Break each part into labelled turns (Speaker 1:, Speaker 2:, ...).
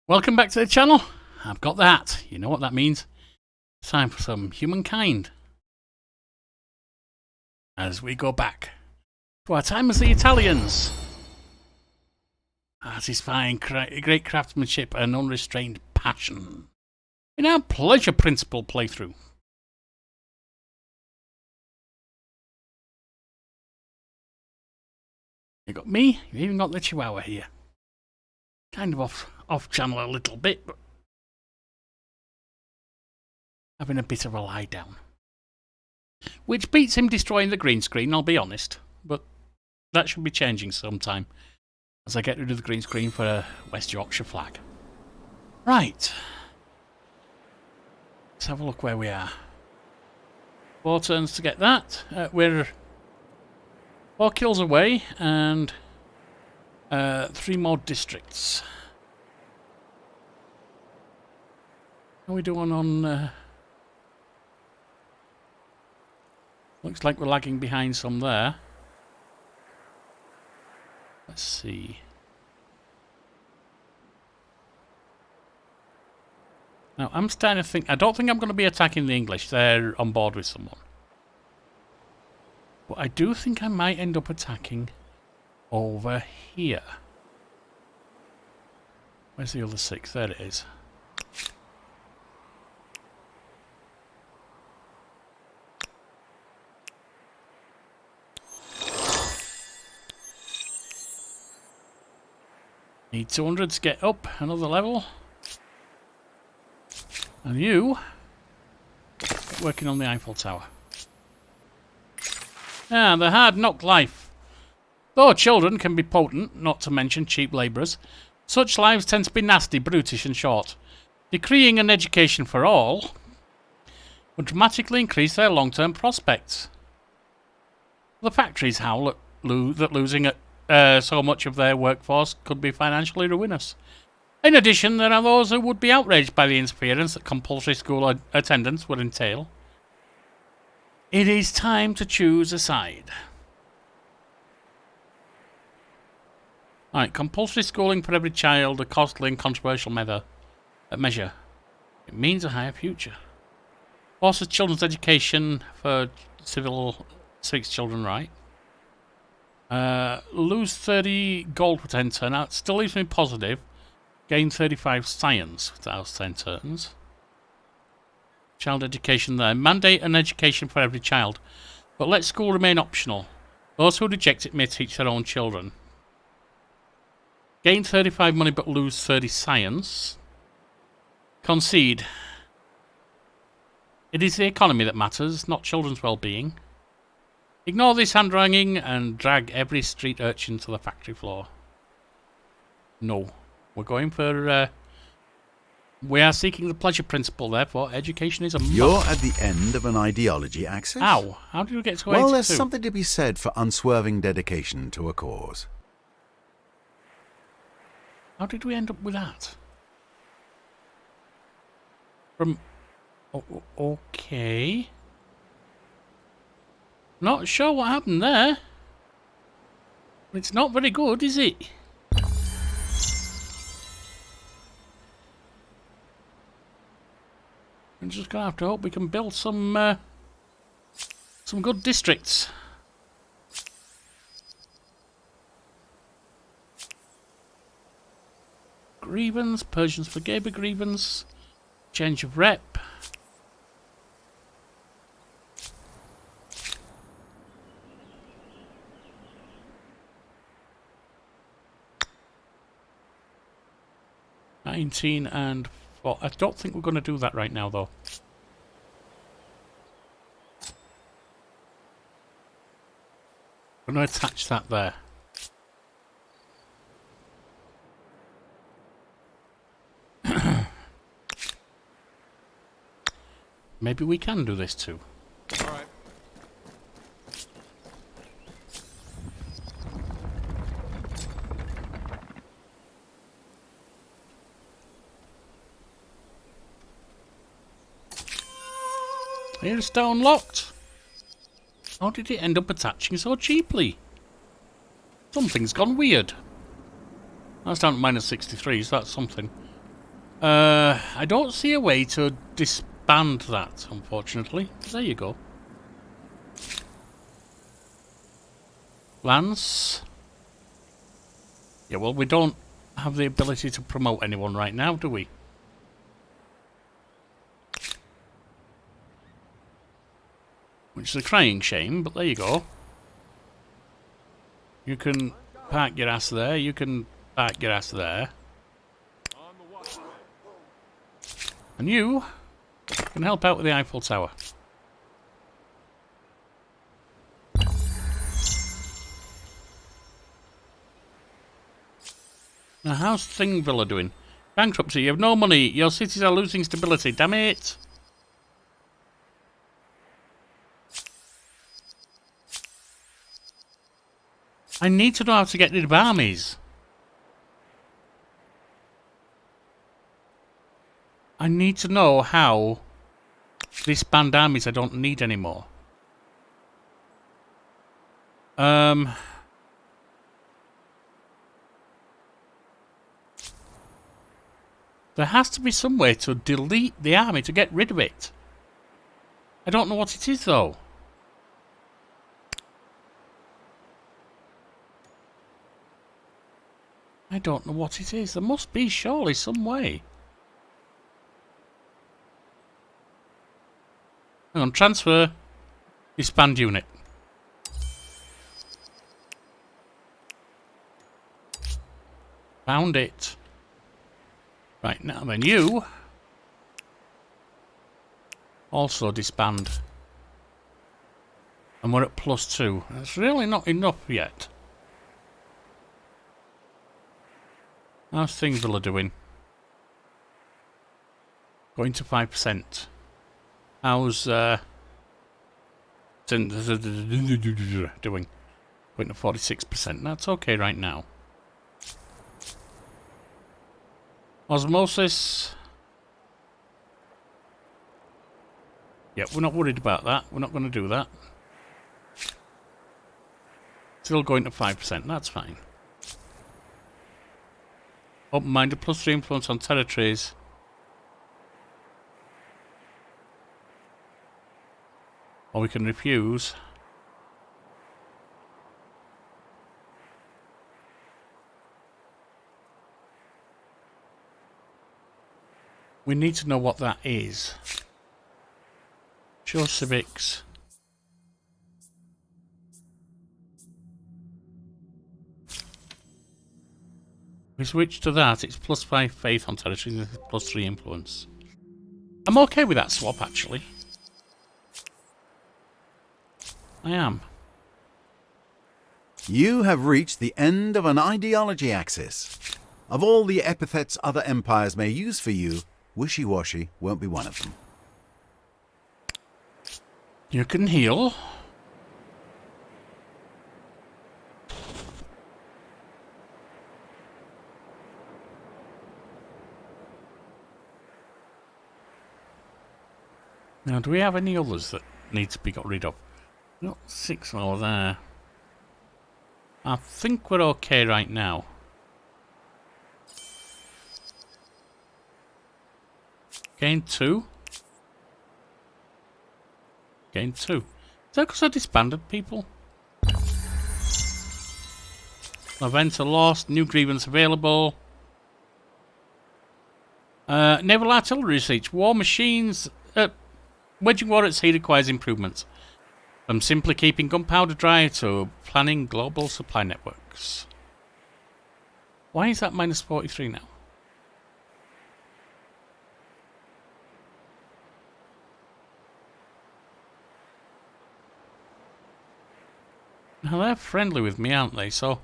Speaker 1: Welcome back to the channel. I've got the hat. You know what that means. It's time for some Humankind. As we go back to our time as the Italians. Satisfying great craftsmanship and unrestrained passion. In our pleasure principle playthrough. You got me, you've even got the Chihuahua here. Kind of off channel a little bit, but having a bit of a lie down. Which beats him destroying the green screen, I'll be honest. But that should be changing sometime. As I get rid of the green screen for a West Yorkshire flag. Right. Let's have a look where we are. 4 turns to get that. We're 4 kills away and 3 more districts. How are we doing on... looks like we're lagging behind some there. Let's see. Now, I'm starting to think... I don't think I'm going to be attacking the English. They're on board with someone. But I do think I might end up attacking over here. Where's the other 6? There it is. Need 200 to get up another level. And you get working on the Eiffel Tower. Ah, the hard-knocked life. Though children can be potent, not to mention cheap labourers, such lives tend to be nasty, brutish and short. Decreeing an education for all would dramatically increase their long-term prospects. The factories howl at that losing so much of their workforce could be financially ruinous. In addition, there are those who would be outraged by the interference that compulsory school attendance would entail. It is time to choose a side. Alright, compulsory schooling for every child, a costly and controversial measure. It means a higher future. Forces children's education for civics children right. Lose 30 gold for 10 turn. Now, it still leaves me positive. Gain 35 science for 10 turns. Child education there. Mandate an education for every child. But let school remain optional. Those who reject it may teach their own children. Gain 35 money but lose 30 science. Concede. It is the economy that matters, not children's well-being. Ignore this hand-wringing and drag every street urchin to the factory floor. No. We're going for... we are seeking the pleasure principle, therefore education is a must.
Speaker 2: You're at the end of an ideology axis?
Speaker 1: Ow. How did we get to 82?
Speaker 2: Well, there's something to be said for unswerving dedication to a cause.
Speaker 1: How did we end up with that? From... okay... Not sure what happened there. It's not very good, is it? I'm just gonna have to hope we can build some good districts. Grievance, Persians forgave a grievance. Change of rep. And 4. I don't think we're going to do that right now, though. I'm going to attach that there. Maybe we can do this too.
Speaker 3: All right.
Speaker 1: Here's stone locked. How did it end up attaching so cheaply? Something's gone weird. That's down to minus 63, so that's something. I don't see a way to disband that, unfortunately. There you go. Lance. Yeah, well, we don't have the ability to promote anyone right now, do we? Which is a crying shame, but there you go. You can park your ass there, you can park your ass there. And you can help out with the Eiffel Tower. Now, how's Thingvilla doing? Bankruptcy, you have no money, your cities are losing stability, damn it! I need to know how to get rid of armies. I need to know how to disband armies I don't need anymore. There has to be some way to delete the army to get rid of it. I don't know what it is though. I don't know what it is. There must be surely some way. Hang on, transfer. Disband unit. Found it. Right, now then you also disband. And we're at +2. That's really not enough yet. How's Thingvilla doing? Going to 5%. How's doing? Going to 46%. That's okay right now. Osmosis. Yeah, we're not worried about that. We're not going to do that. Still going to 5%. That's fine. Open-minded, +3 influence on territories. Or we can refuse. We need to know what that is. Show civics. We switch to that, it's +5 faith on territories and +3 influence. I'm okay with that swap, actually. I am.
Speaker 2: You have reached the end of an ideology axis. Of all the epithets other empires may use for you, wishy-washy won't be one of them.
Speaker 1: You can heal. Now, do we have any others that need to be got rid of? Not 6 more there. I think we're okay right now. Gain 2. Gain 2. Is that because I disbanded people? Events are lost. New grievance available. Naval artillery research. War machines. Waging war at sea requires improvements. From simply keeping gunpowder dry to planning global supply networks. Why is that -43 now? Now they're friendly with me, aren't they? So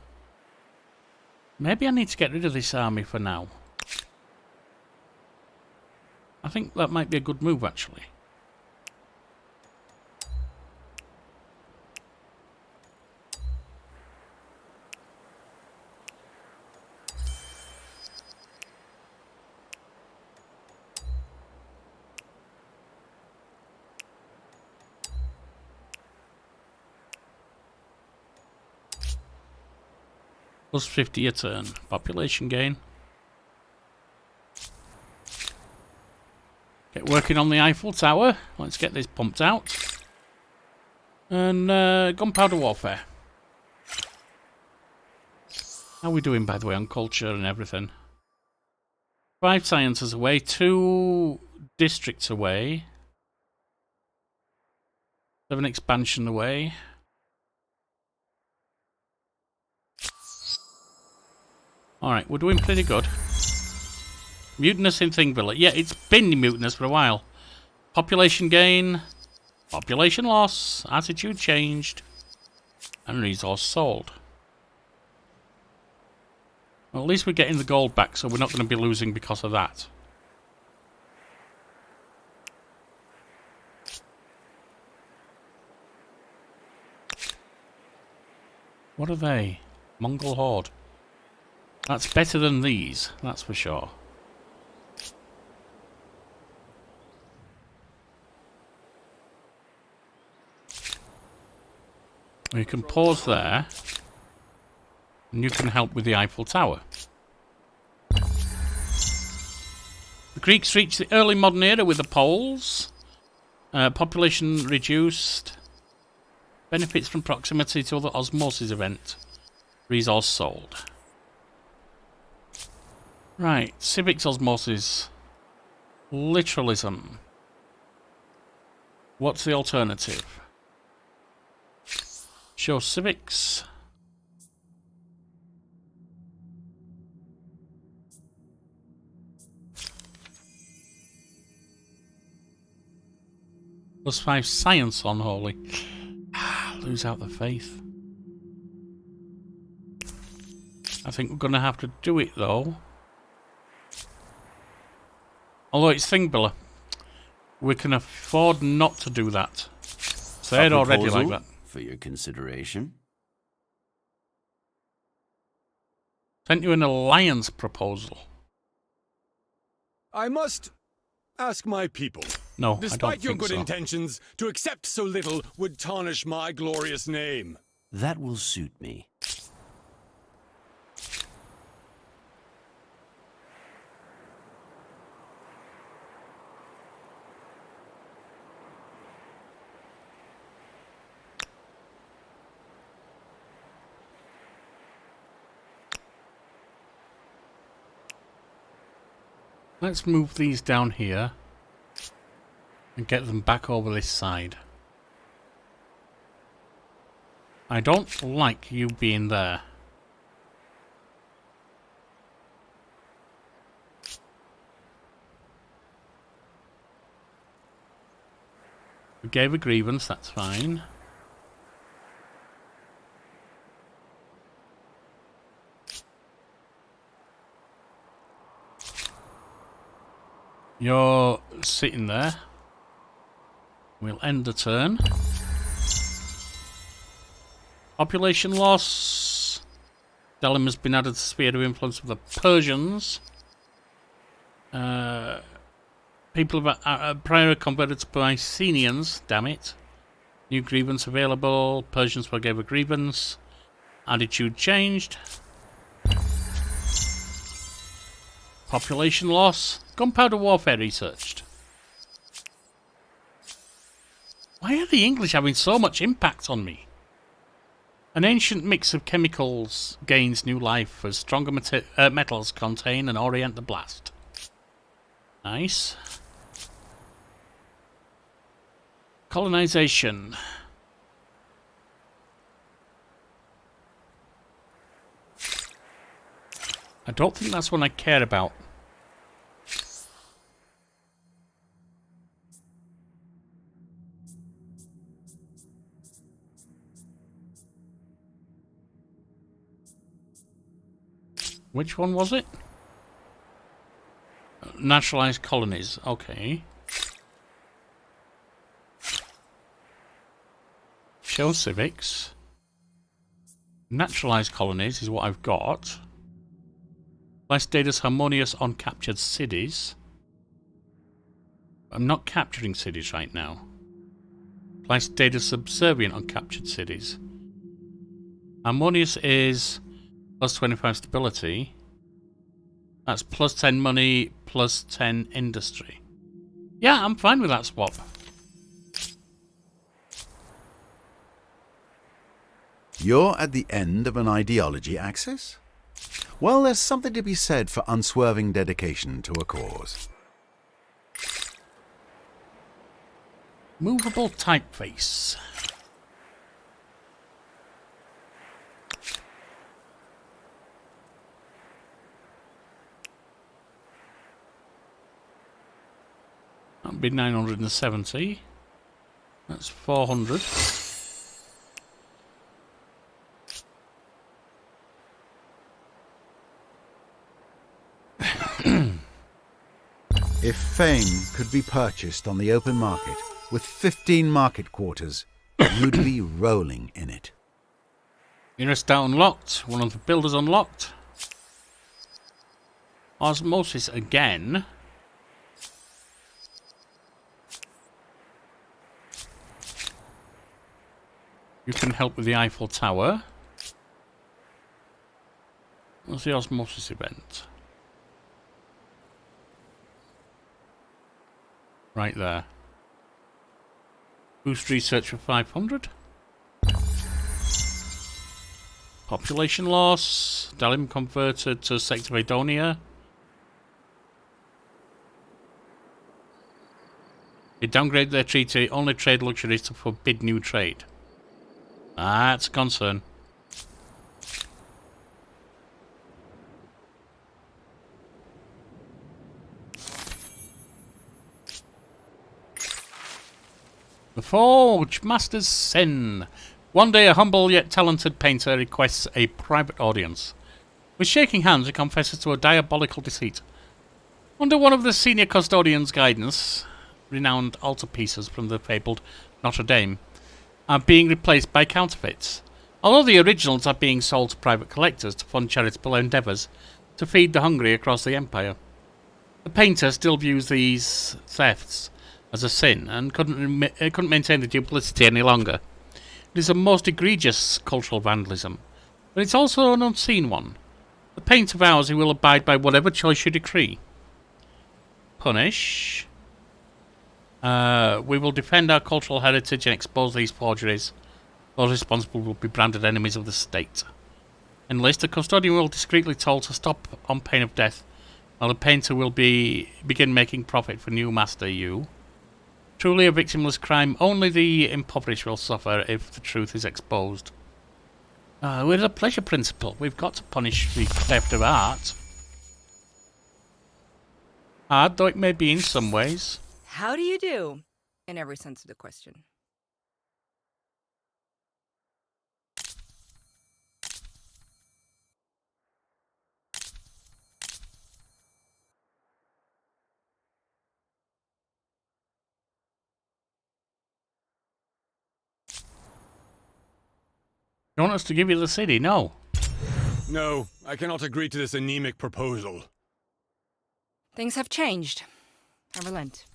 Speaker 1: maybe I need to get rid of this army for now. I think that might be a good move, actually. +50 a turn. Population gain. Get working on the Eiffel Tower. Let's get this pumped out. And gunpowder warfare. How are we doing, by the way, on culture and everything? 5 sciences away, 2 districts away, 7 expansion away. Alright, we're doing pretty good. Mutinous in Thingvilla. Yeah, it's been mutinous for a while. Population gain, population loss, attitude changed, and resource sold. Well, at least we're getting the gold back, so we're not going to be losing because of that. What are they? Mongol Horde. That's better than these, that's for sure. You can pause there, and you can help with the Eiffel Tower. The Greeks reached the early modern era with the Poles. Population reduced. Benefits from proximity to other osmosis event. Resource sold. Right, civics osmosis. Literalism. What's the alternative? Show civics. +5 science on holy. Lose out the faith. I think we're going to have to do it though. Although it's Thingvilla, we can afford not to do that. So they're already like that.
Speaker 3: For your consideration.
Speaker 1: Sent you an alliance proposal.
Speaker 4: I must ask my people.
Speaker 1: No, I don't
Speaker 4: Despite your
Speaker 1: think
Speaker 4: good
Speaker 1: so.
Speaker 4: intentions, to accept so little would tarnish my glorious name.
Speaker 3: That will suit me.
Speaker 1: Let's move these down here and get them back over this side. I don't like you being there. We gave a grievance, that's fine. You're sitting there. We'll end the turn. Population loss. Delham has been added to the sphere of influence of the Persians. People have prior converted to Mycenaeans. Damn it. New grievance available. Persians forgave a grievance. Attitude changed. Population loss. Gunpowder warfare researched. Why are the English having so much impact on me? An ancient mix of chemicals gains new life as stronger metals contain and orient the blast. Nice. Colonization. I don't think that's one I care about. Which one was it? Naturalized colonies. Okay. Show civics. Naturalized colonies is what I've got. Apply status harmonious on captured cities. I'm not capturing cities right now. Apply status subservient on captured cities. Harmonious is plus 25 stability. That's plus 10 money, plus 10 industry. Yeah, I'm fine with that swap.
Speaker 2: You're at the end of an ideology axis? Well, there's something to be said for unswerving dedication to a cause.
Speaker 1: Movable typeface. That'd be 970. That's 400.
Speaker 2: If fame could be purchased on the open market with 15 market quarters, you'd be rolling in it.
Speaker 1: Nearest down unlocked. One of the builders unlocked. Osmosis again. You can help with the Eiffel Tower. What's the osmosis event? Right there. Boost research for 500. Population loss. Dalim converted to Sector of Adonia. They downgrade their treaty. Only trade luxuries to forbid new trade. That's a concern. The Forge, Master's Sin. One day a humble yet talented painter requests a private audience. With shaking hands he confesses to a diabolical deceit. Under one of the senior custodian's guidance, renowned altarpieces from the fabled Notre Dame are being replaced by counterfeits. Although the originals are being sold to private collectors to fund charitable endeavours to feed the hungry across the empire. The painter still views these thefts as a sin and couldn't maintain the duplicity any longer. It is a most egregious cultural vandalism, but it's also an unseen one. The painter vows he will abide by whatever choice you decree. Punish. We will defend our cultural heritage and expose these forgeries. Those responsible will be branded enemies of the state. Enlist, the custodian will discreetly told to stop on pain of death, while the painter will begin making profit for new master you. Truly a victimless crime, only the impoverished will suffer if the truth is exposed. With a pleasure principle, we've got to punish the theft of art. Hard, though it may be in some ways.
Speaker 5: How do you do? In every sense of the question.
Speaker 1: You want us to give you the city? No.
Speaker 4: No, I cannot agree to this anemic proposal.
Speaker 5: Things have changed. I relent.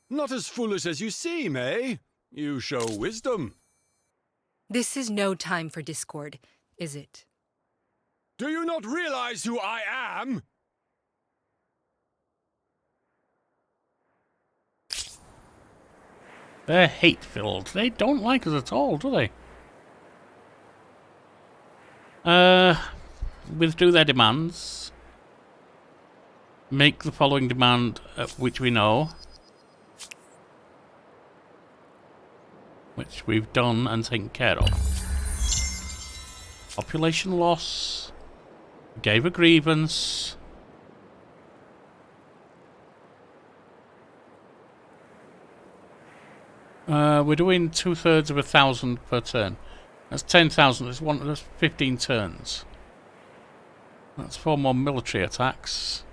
Speaker 4: Not as foolish as you seem, eh? You show wisdom.
Speaker 5: This is no time for discord, is it?
Speaker 4: Do you not realize who I am?
Speaker 1: They're hate-filled. They don't like us at all, do they? Withdraw their demands. Make the following demand, which we know. Which we've done and taken care of. Population loss. Gave a grievance. We're doing 2/3 of 1,000 per turn. That's 10,000. That's 15 turns. That's 4 more military attacks.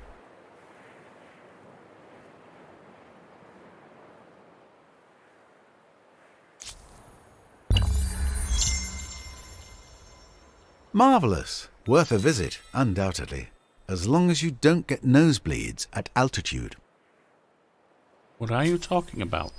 Speaker 2: Marvellous. Worth a visit, undoubtedly. As long as you don't get nosebleeds at altitude.
Speaker 1: What are you talking about?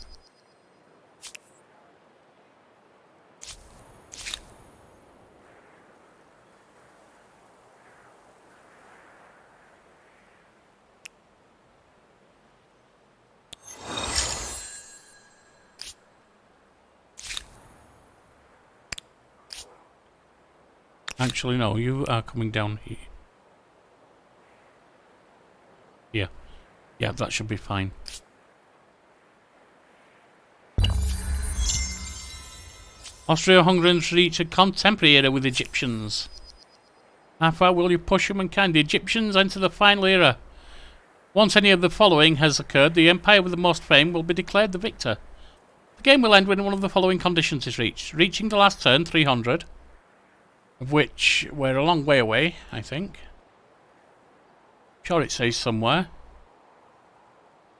Speaker 1: Actually, no, you are coming down here. Here. Yeah, that should be fine. Austro-Hungarians reach a contemporary era with Egyptians. How far will you push humankind? The Egyptians enter the final era. Once any of the following has occurred, the empire with the most fame will be declared the victor. The game will end when one of the following conditions is reached. Reaching the last turn, 300. Of which we're a long way away, I think. Sure it says somewhere.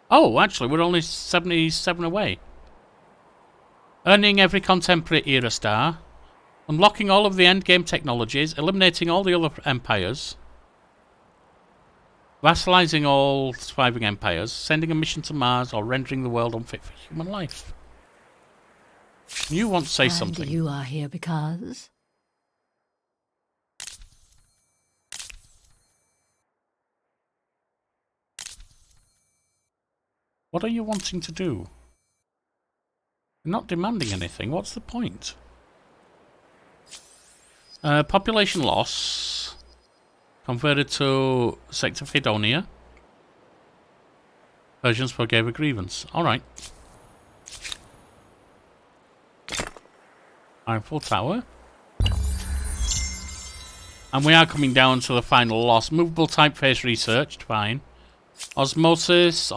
Speaker 1: Oh, actually, we're only 77 away. Earning every contemporary era star. Unlocking all of the endgame technologies. Eliminating all the other empires. Vassalizing all surviving empires. Sending a mission to Mars or rendering the world unfit for human life. You want to say something.
Speaker 6: And you are here because...
Speaker 1: What are you wanting to do? You're not demanding anything. What's the point? Population loss. Converted to Sector Fidonia. Persians forgave a grievance. Alright. Eiffel Tower. And we are coming down to the final loss. Movable typeface researched. Fine. Osmosis.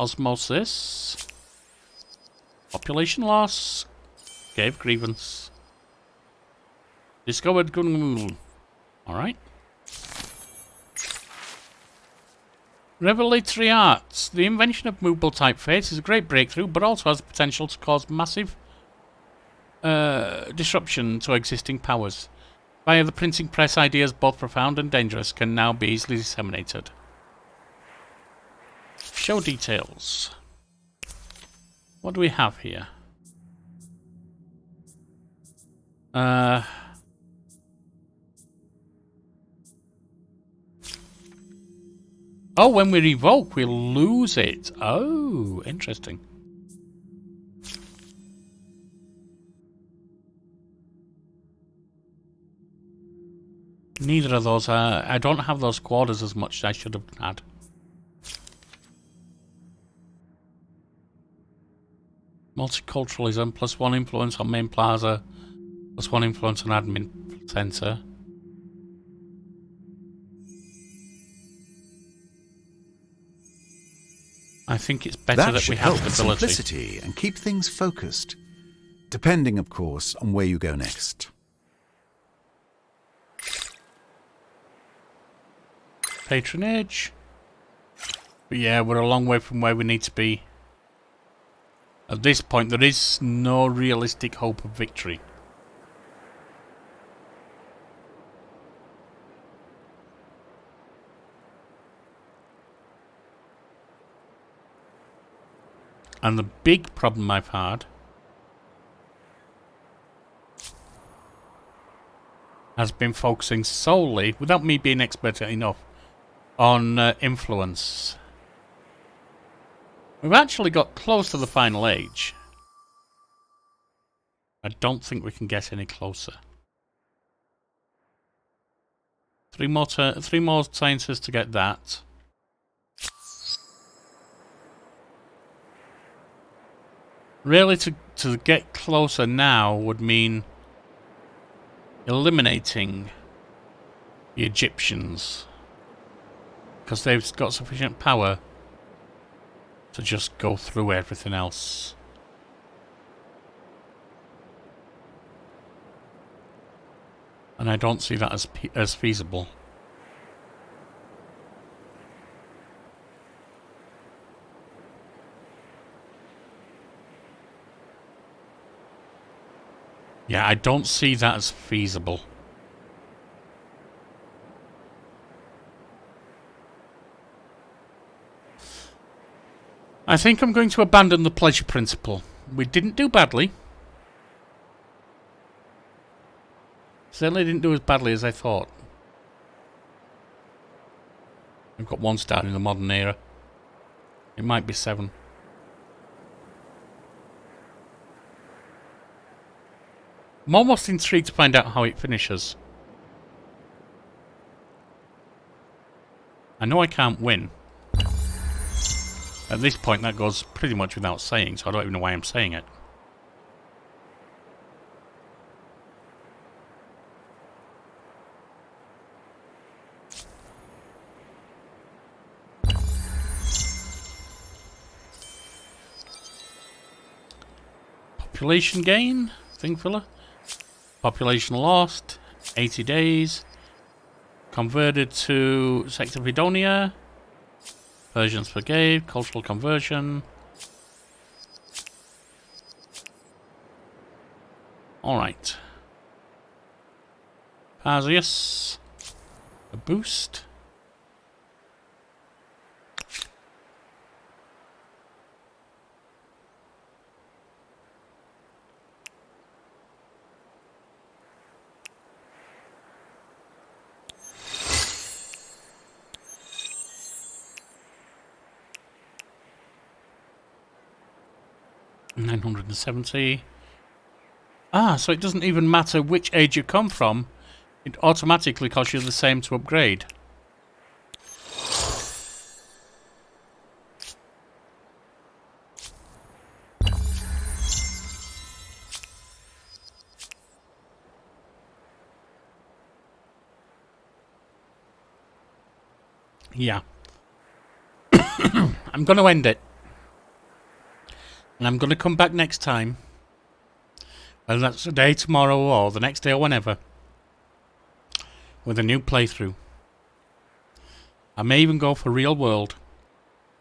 Speaker 1: Population loss. Gave grievance. Discovered Gunmul. Alright. Revelatory arts. The invention of movable typeface is a great breakthrough, but also has the potential to cause massive disruption to existing powers. Via the printing press, ideas both profound and dangerous can now be easily disseminated. Show details. What do we have here? Oh, when we revoke, we'll lose it. Oh, interesting. Neither of those are... I don't have those quarters as much as I should have had. Multiculturalism, +1 influence on main plaza, +1 influence on admin center. I think it's better that we have stability.
Speaker 2: Simplicity and keep things focused, depending, of course, on where you go next.
Speaker 1: Patronage. But yeah, we're a long way from where we need to be. At this point, there is no realistic hope of victory. And the big problem I've had has been focusing solely, without me being expert enough, on influence. We've actually got close to the final age. I don't think we can get any closer. Three more sciences to get that. Really, to get closer now would mean eliminating the Egyptians, because they've got sufficient power to just go through everything else. And I don't see that as feasible. Yeah, I don't see that as feasible. I think I'm going to abandon the pleasure principle. We didn't do badly. Certainly didn't do as badly as I thought. We've got 1 star in the modern era. It might be 7. I'm almost intrigued to find out how it finishes. I know I can't win. At this point, that goes pretty much without saying, so I don't even know why I'm saying it. Population gain, thing filler. Population lost, 80 days. Converted to Sector Vidonia. Persians forgave, cultural conversion. Alright. Perseus. A boost. $970. Ah, so it doesn't even matter which age you come from. It automatically costs you the same to upgrade. Yeah. I'm going to end it. And I'm going to come back next time. Whether that's today, tomorrow, or the next day, or whenever. With a new playthrough. I may even go for real world.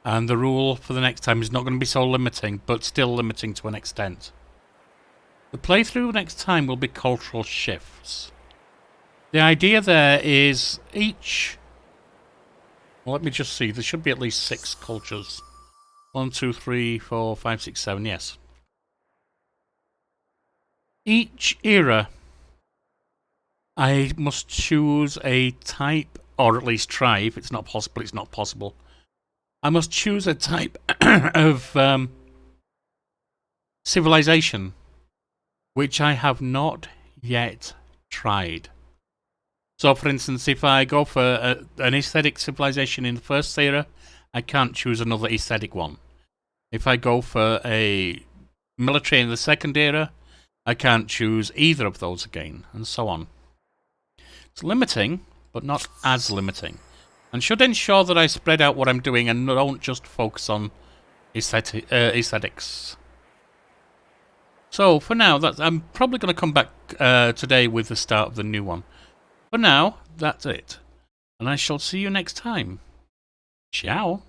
Speaker 1: And the rule for the next time is not going to be so limiting, but still limiting to an extent. The playthrough next time will be cultural shifts. The idea there is each... Well, let me just see. There should be at least 6 cultures. 1, 2, 3, 4, 5, 6, 7, yes. Each era, I must choose a type, or at least try. If it's not possible, it's not possible. I must choose a type of civilization, which I have not yet tried. So, for instance, if I go for an aesthetic civilization in the first era, I can't choose another aesthetic one. If I go for a military in the second era, I can't choose either of those again, and so on. It's limiting, but not as limiting. And should ensure that I spread out what I'm doing and don't just focus on aesthetics. So, for now, I'm probably going to come back today with the start of the new one. For now, that's it. And I shall see you next time. Ciao.